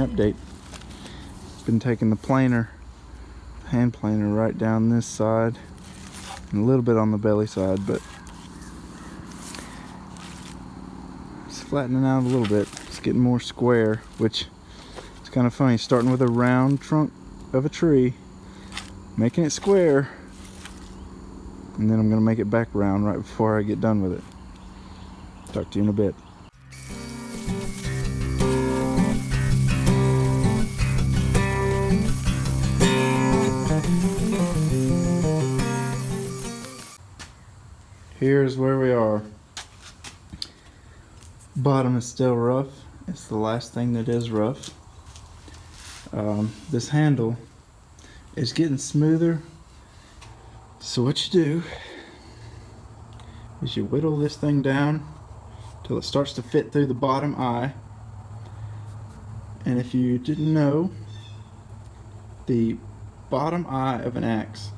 update. Been taking the planer, hand planer, right down this side and a little bit on the belly side, but it's flattening out a little bit. It's getting more square, which is kind of funny, starting with a round trunk of a tree, making it square, and then I'm going to make it back round right before I get done with it. Talk to you in a bit. Here's where we are. Bottom is still rough. It's the last thing that is rough. This handle is getting smoother. So what you do is you whittle this thing down till it starts to fit through the bottom eye. And if you didn't know, the bottom eye of an axe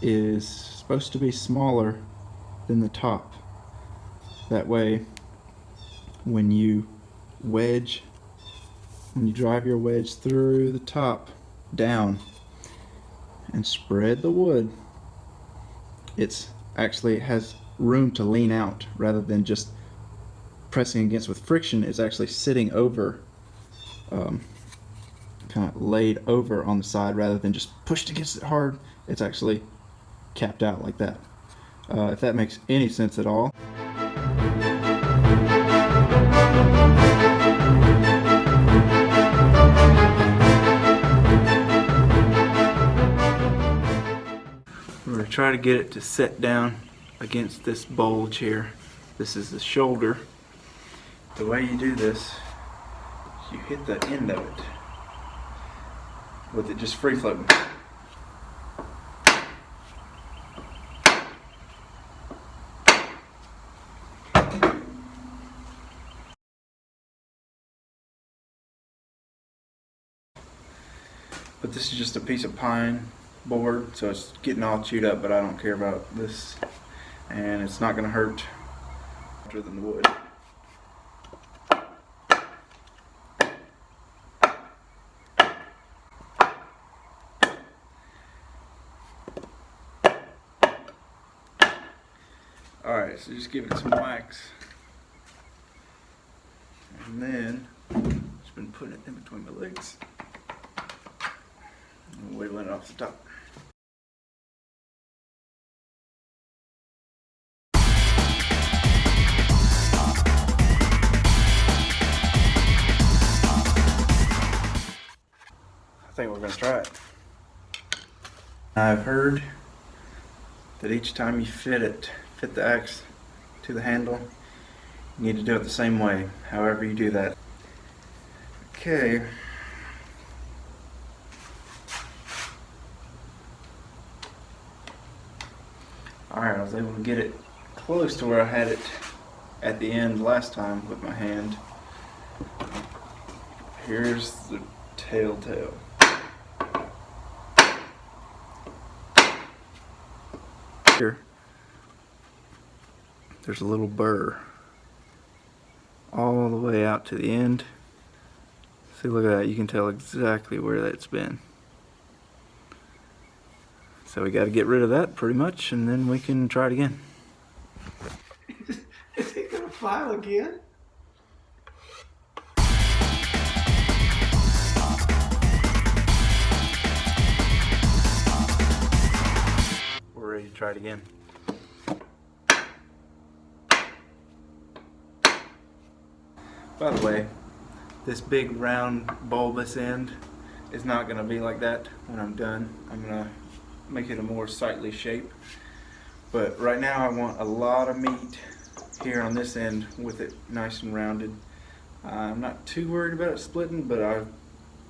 is supposed to be smaller than the top. That way, when you drive your wedge through the top down and spread the wood, it has room to lean out rather than just pressing against with friction. It's actually sitting over, kind of laid over on the side rather than just pushed against it hard. It's actually capped out like that. If that makes any sense at all. We're going to try to get it to set down against this bulge here. This is the shoulder. The way you do this is you hit the end of it with it just free floating. But this is just a piece of pine board, so it's getting all chewed up, but I don't care about this, and it's not going to hurt other than the wood. Alright, so just give it some wax, and then just been putting it in between my legs and wiggling it off the top. I think we're going to try it. I've heard that each time you fit the axe to the handle, you need to do it the same way, however you do that. Okay. Alright, I was able to get it close to where I had it at the end last time with my hand. Here's the telltale. Here, there's a little burr all the way out to the end. See, look at that, you can tell exactly where that's been. So we got to get rid of that pretty much, and then we can try it again. Is it going to file again? We're ready to try it again. By the way, this big round bulbous end is not going to be like that when I'm done. I'm going to make it a more sightly shape. But right now I want a lot of meat here on this end with it nice and rounded. I'm not too worried about it splitting, but I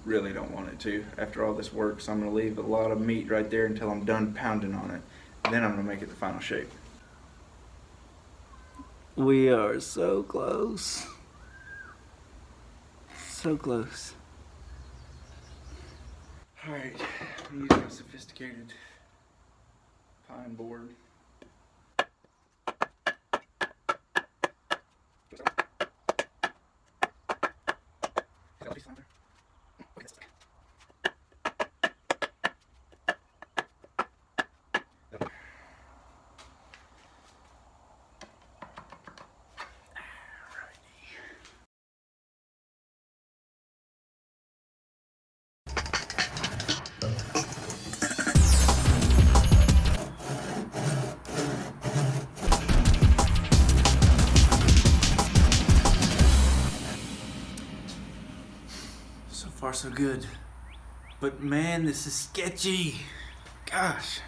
really don't want it to after all this work, so I'm going to leave a lot of meat right there until I'm done pounding on it. And then I'm going to make it the final shape. We are so close. So close. Alright, I'm using a sophisticated pine board. far so good. But man, this is sketchy. Gosh.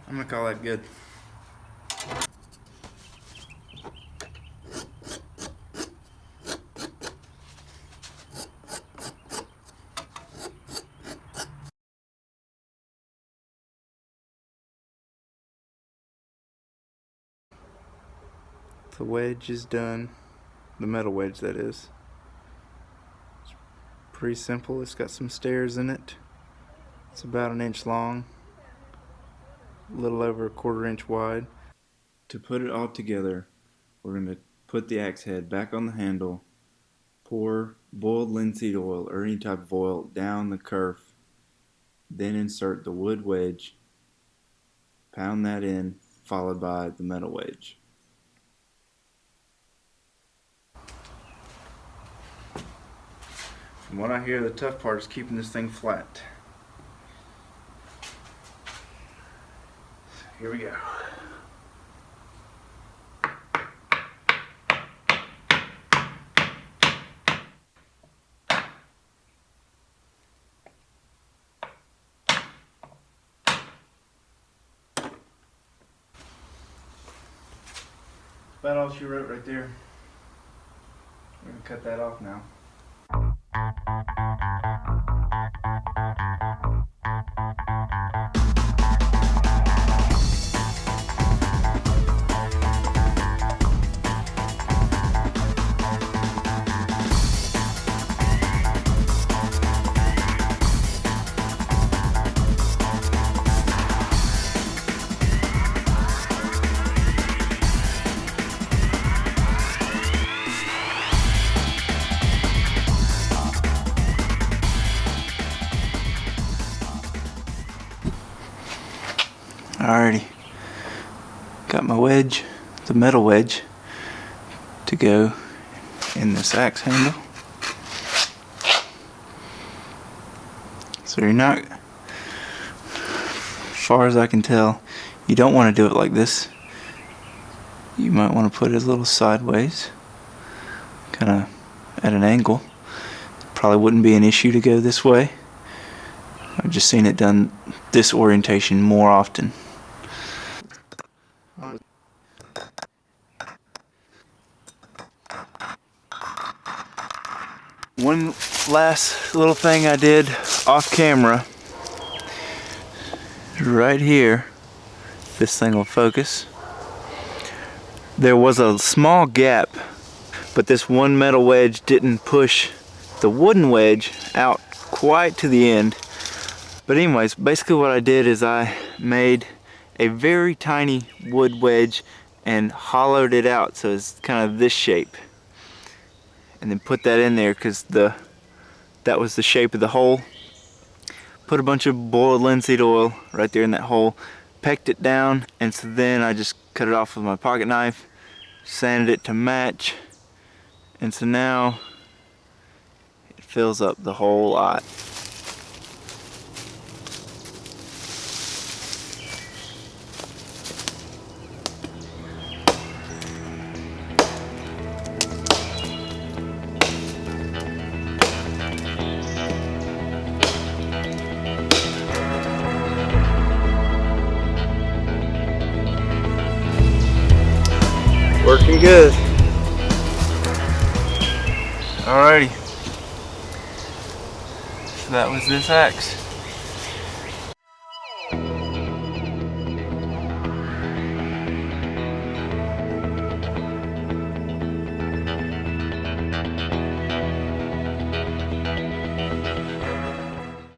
I'm gonna call that good. The wedge is done. The metal wedge, that is. It's pretty simple. It's got some stairs in it. It's about 1 inch long, a little over 1/4 inch wide. To put it all together, we're going to put the axe head back on the handle, pour boiled linseed oil or any type of oil down the kerf, then insert the wood wedge, pound that in, followed by the metal wedge. From what I hear, the tough part is keeping this thing flat. Here we go. About all she wrote right there. We're going to cut that off now. Alrighty, got my wedge, the metal wedge, to go in this axe handle. So you're not, as far as I can tell, you don't want to do it like this. You might want to put it a little sideways, kind of at an angle. Probably wouldn't be an issue to go this way. I've just seen it done this orientation more often. One last little thing I did off camera, right here, this thing will focus. There was a small gap, but this one metal wedge didn't push the wooden wedge out quite to the end. But anyways, basically what I did is I made a very tiny wood wedge and hollowed it out so it's kind of this shape, and then put that in there because that was the shape of the hole. Put a bunch of boiled linseed oil right there in that hole, pecked it down, and so then I just cut it off with my pocket knife, sanded it to match, and so now it fills up the whole lot. Working good. Alrighty. So that was this axe.